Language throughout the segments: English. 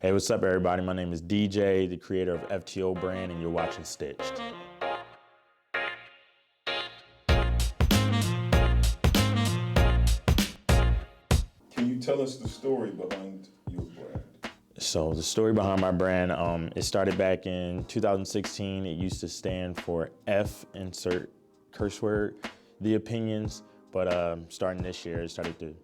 Hey, what's up, everybody? My name is DJ, the creator of FTO Brand, and you're watching Stitched. Can you tell us the story behind your brand? So the story behind my brand, it started back in 2016. It used to stand for F, insert curse word, the opinions. But starting this year, it started to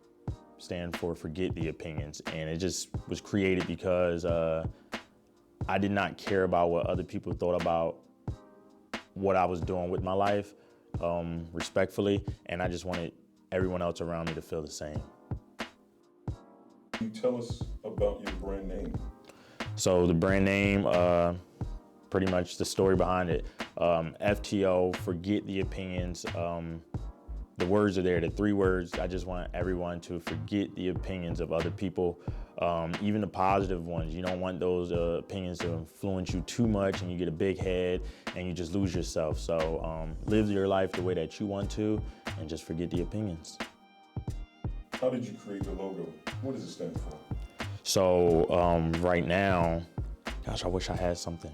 stand for forget the opinions. And it just was created because I did not care about what other people thought about what I was doing with my life, respectfully. And I just wanted everyone else around me to feel the same. Can you tell us about your brand name? So the brand name, pretty much the story behind it, FTO, forget the opinions. The words are there, the 3 words. I just want everyone to forget the opinions of other people, even the positive ones. You don't want those opinions to influence you too much and you get a big head and you just lose yourself. So live your life the way that you want to and just forget the opinions. How did you create the logo? What does it stand for? So right now, gosh, I wish I had something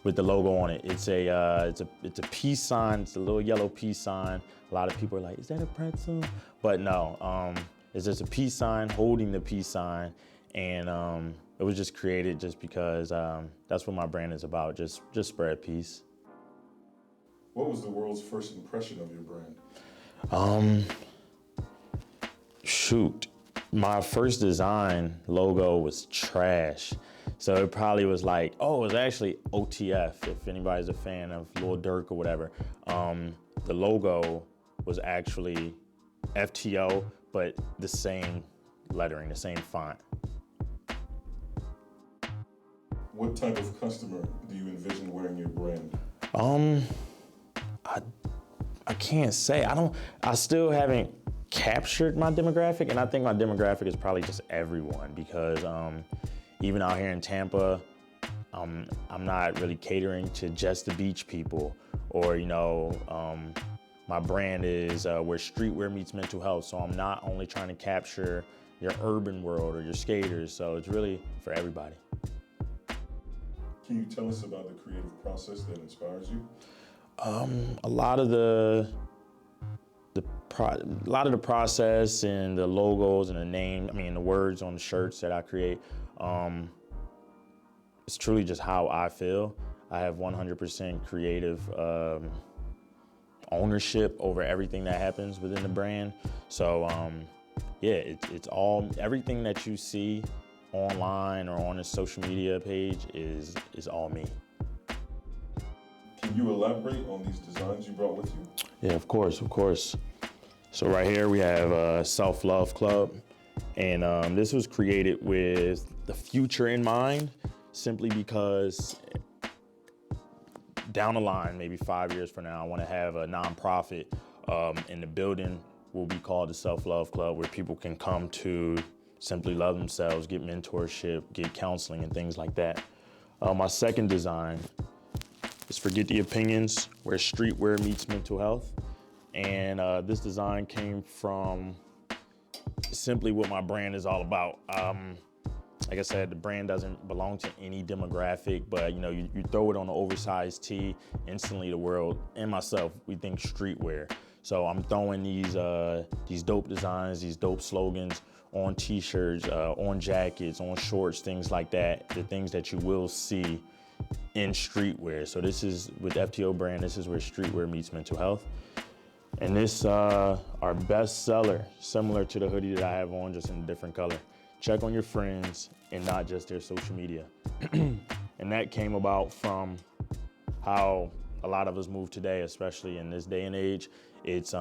with the logo on it. It's a peace sign. It's a little yellow peace sign. A lot of people are like, is that a pretzel? But no, it's just a peace sign holding the peace sign, and it was just created just because that's what my brand is about. Just spread peace. What was the world's first impression of your brand? Shoot, my first design logo was trash. So it probably was like, oh, it was actually OTF, if anybody's a fan of Lil Durk or whatever. The logo was actually FTO, but the same lettering, the same font. What type of customer do you envision wearing your brand? I can't say. I still haven't captured my demographic, and I think my demographic is probably just everyone because even out here in Tampa, I'm not really catering to just the beach people, or my brand is where streetwear meets mental health. So I'm not only trying to capture your urban world or your skaters. So it's really for everybody. Can you tell us about the creative process that inspires you? A lot of the process and the logos and the name, the words on the shirts that I create, it's truly just how I feel. I have 100% creative ownership over everything that happens within the brand. So yeah, it's all, everything that you see online or on a social media page is all me. Can you elaborate on these designs you brought with you? Yeah, of course. So right here we have Self-Love Club, and this was created with the future in mind, simply because down the line, maybe 5 years from now, I want to have a nonprofit, and the building will be called the Self-Love Club, where people can come to simply love themselves, get mentorship, get counseling, and things like that. My second design is Forget the Opinions, where streetwear meets mental health. And this design came from simply what my brand is all about. Like I said, the brand doesn't belong to any demographic, but you throw it on an oversized tee, instantly the world and myself, we think streetwear. So I'm throwing these dope designs, these dope slogans on t-shirts, on jackets, on shorts, things like that, the things that you will see in streetwear. So this is, with FTO Brand, this is where streetwear meets mental health. And this, our best seller, similar to the hoodie that I have on, just in a different color. Check on your friends and not just their social media. And that came about from how a lot of us move today, especially in this day and age. It's,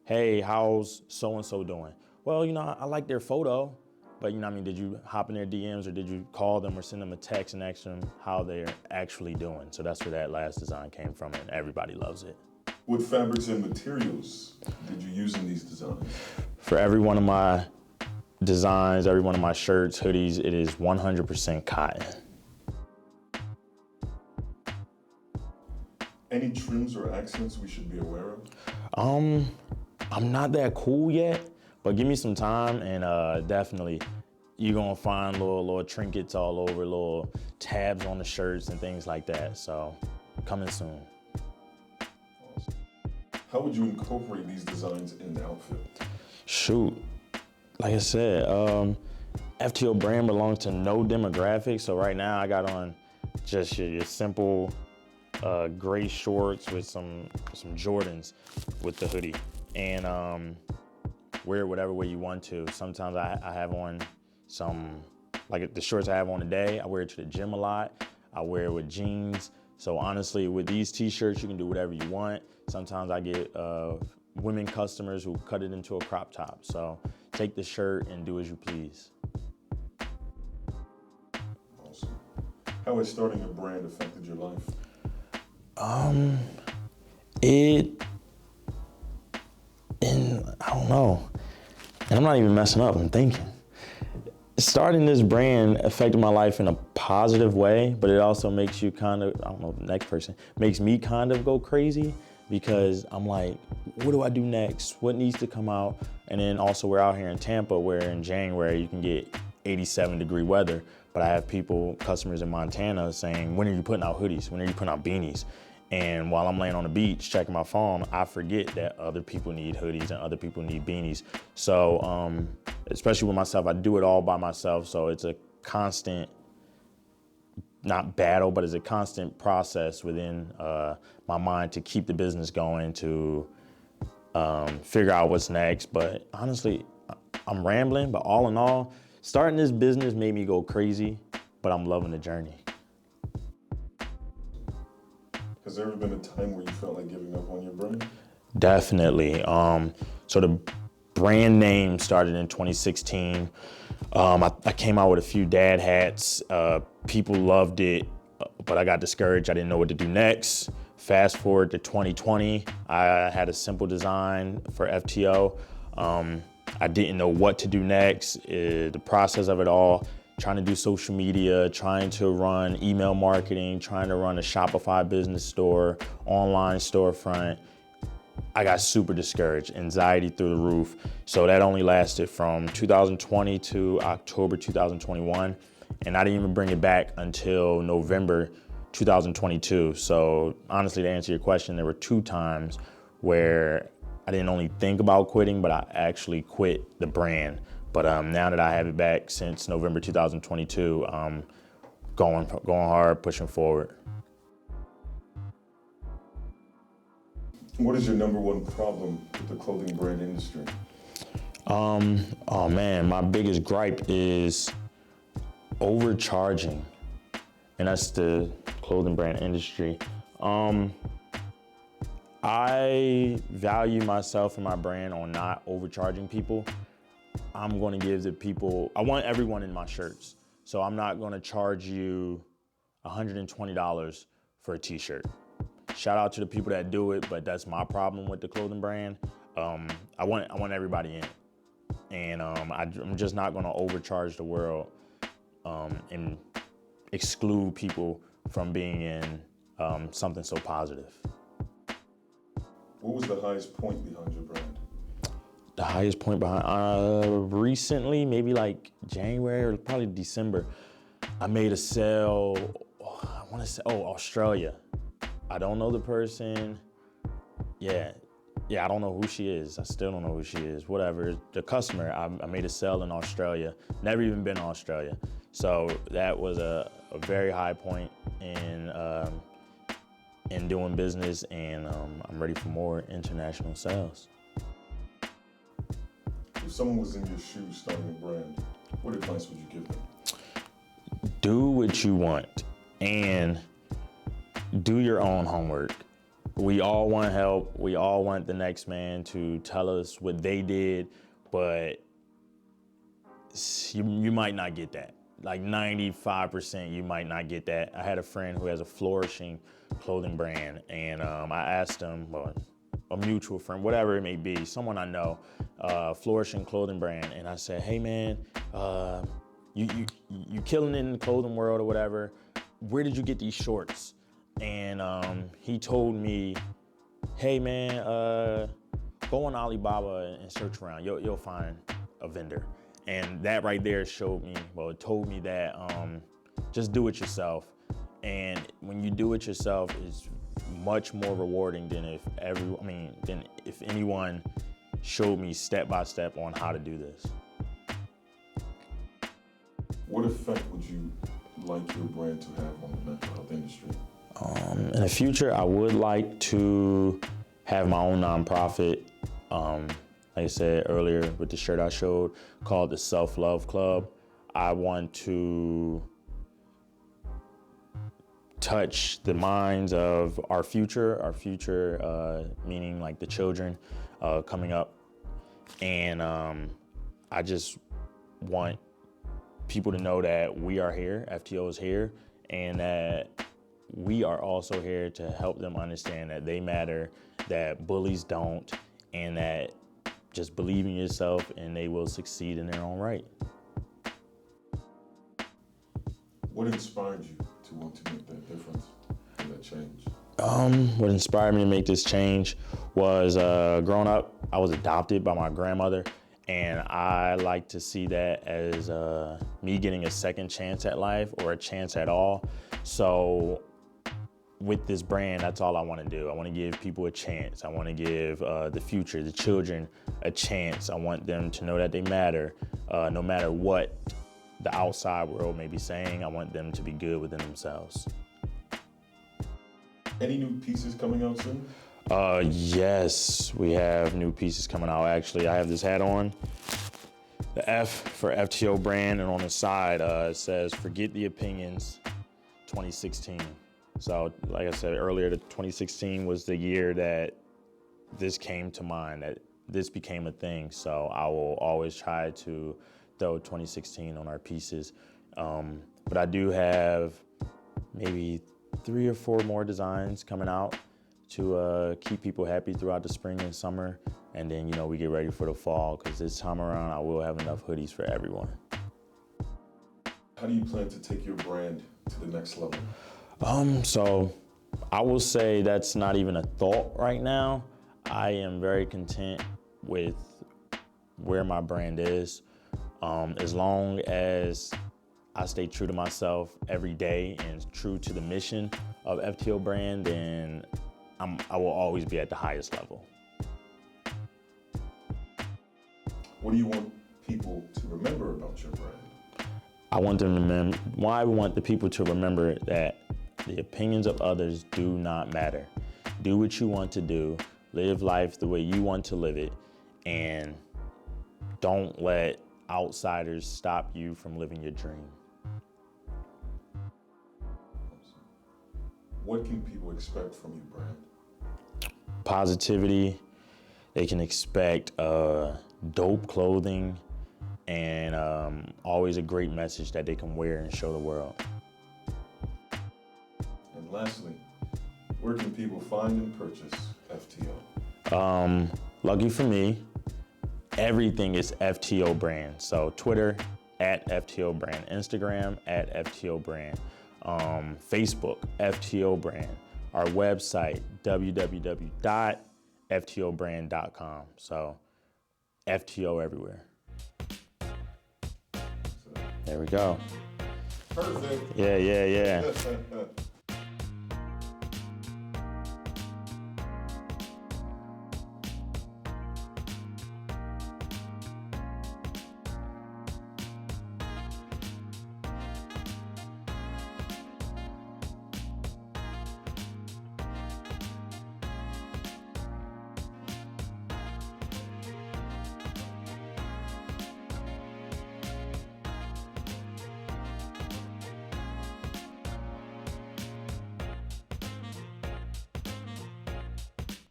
hey, how's so-and-so doing? Well, I like their photo, but did you hop in their DMs, or did you call them or send them a text and ask them how they're actually doing? So that's where that last design came from, and everybody loves it. What fabrics and materials did you use in these designs? For every one of my designs, every one of my shirts, hoodies, it is 100% cotton. Any trims or accents we should be aware of? I'm not that cool yet, but give me some time, and definitely you're gonna find little trinkets all over, little tabs on the shirts and things like that. So coming soon. Awesome. How would you incorporate these designs in the outfit? Shoot, like I said, FTO Brand belongs to no demographic. So right now I got on just your simple gray shorts with some Jordans with the hoodie, and wear it whatever way you want to. Sometimes I have on some, like the shorts I have on today, I wear it to the gym a lot. I wear it with jeans. So honestly, with these t-shirts, you can do whatever you want. Sometimes I get women customers who cut it into a crop top. So take the shirt and do as you please. Awesome. How has starting a brand affected your life? I don't know. And I'm not even messing up, I'm thinking. Starting this brand affected my life in a positive way, but it also makes you kind of, I don't know, the next person, makes me kind of go crazy because I'm like, what do I do next? What needs to come out? And then also we're out here in Tampa where in January you can get 87-degree weather, but I have customers in Montana saying, when are you putting out hoodies? When are you putting out beanies? And while I'm laying on the beach checking my phone, I forget that other people need hoodies and other people need beanies. So, especially with myself, I do it all by myself. So it's a constant, not battle, but it's a constant process within my mind to keep the business going, to figure out what's next. But honestly, I'm rambling, but all in all, starting this business made me go crazy, but I'm loving the journey. Has there ever been a time where you felt like giving up on your brand? Definitely. So the brand name started in 2016. I came out with a few dad hats. People loved it, but I got discouraged. I didn't know what to do next. Fast forward to 2020, I had a simple design for FTO. I didn't know what to do next. The process of it all, trying to do social media, trying to run email marketing, trying to run a Shopify business store, online storefront. I got super discouraged, anxiety through the roof. So that only lasted from 2020 to October 2021. And I didn't even bring it back until November 2022. So honestly, to answer your question, there were 2 times where I didn't only think about quitting, but I actually quit the brand. But now that I have it back since November 2022, I'm going hard, pushing forward. What is your #1 problem with the clothing brand industry? Oh man, my biggest gripe is overcharging, and that's the clothing brand industry. I value myself and my brand on not overcharging people. I'm going to give the people, I want everyone in my shirts. So I'm not going to charge you $120 for a t-shirt. Shout out to the people that do it, but that's my problem with the clothing brand. I want everybody in. And I'm just not going to overcharge the world and exclude people from being in something so positive. What was the highest point behind your brand? The highest point behind, recently, maybe like January or probably December, I made a sale, I want to say, Australia. I don't know the person. Yeah, I don't know who she is. I still don't know who she is. Whatever, the customer, I made a sale in Australia. Never even been to Australia. So that was a very high point in doing business, and I'm ready for more international sales. If someone was in your shoes starting a brand, what advice would you give them? Do what you want and do your own homework. We all want help. We all want the next man to tell us what they did, but you might not get that. Like 95%, you might not get that. I had a friend who has a flourishing clothing brand, and I asked him, well, a mutual friend, whatever it may be, someone I know, flourishing clothing brand, and I said, hey man, you killing it in the clothing world or whatever. Where did you get these shorts? And he told me, hey man, go on Alibaba and search around. You'll find a vendor. And that right there showed me, well, it told me that just do it yourself. And when you do it yourself, it's much more rewarding than if anyone showed me step by step on how to do this. What effect would you like your brand to have on the mental health industry? In the future, I would like to have my own nonprofit. Like I said earlier with the shirt I showed, called the Self-Love Club. I want to touch the minds of our future meaning like the children coming up. And I just want people to know that we are here, FTO is here, and that we are also here to help them understand that they matter, that bullies don't, and that just believe in yourself and they will succeed in their own right. What inspired you to want to make that difference and that change? What inspired me to make this change was growing up, I was adopted by my grandmother, and I like to see that as me getting a second chance at life or a chance at all. So with this brand, that's all I want to do. I want to give people a chance. I want to give the future, the children, a chance. I want them to know that they matter, no matter what the outside world may be saying. I want them to be good within themselves. Any new pieces coming out soon? Yes, we have new pieces coming out. Actually, I have this hat on, the F for FTO Brand, and on the side it says, "Forget the opinions, 2016." So, like I said earlier, the 2016 was the year that this came to mind, that this became a thing. So I will always try to throw 2016 on our pieces. But I do have maybe 3 or 4 more designs coming out to keep people happy throughout the spring and summer. And then, we get ready for the fall, because this time around I will have enough hoodies for everyone. How do you plan to take your brand to the next level? So I will say that's not even a thought right now. I am very content with where my brand is. As long as I stay true to myself every day and true to the mission of FTO Brand, then I will always be at the highest level. What do you want people to remember about your brand? I want the people to remember that the opinions of others do not matter. Do what you want to do, live life the way you want to live it, and don't let outsiders stop you from living your dream. What can people expect from your brand? Positivity. They can expect dope clothing and always a great message that they can wear and show the world. And lastly, where can people find and purchase FTO? Lucky for me, everything is FTO Brand. So Twitter @FTO Brand, Instagram @FTO Brand, Facebook FTO Brand, our website www.ftobrand.com. So FTO everywhere. There we go. Perfect. Yeah.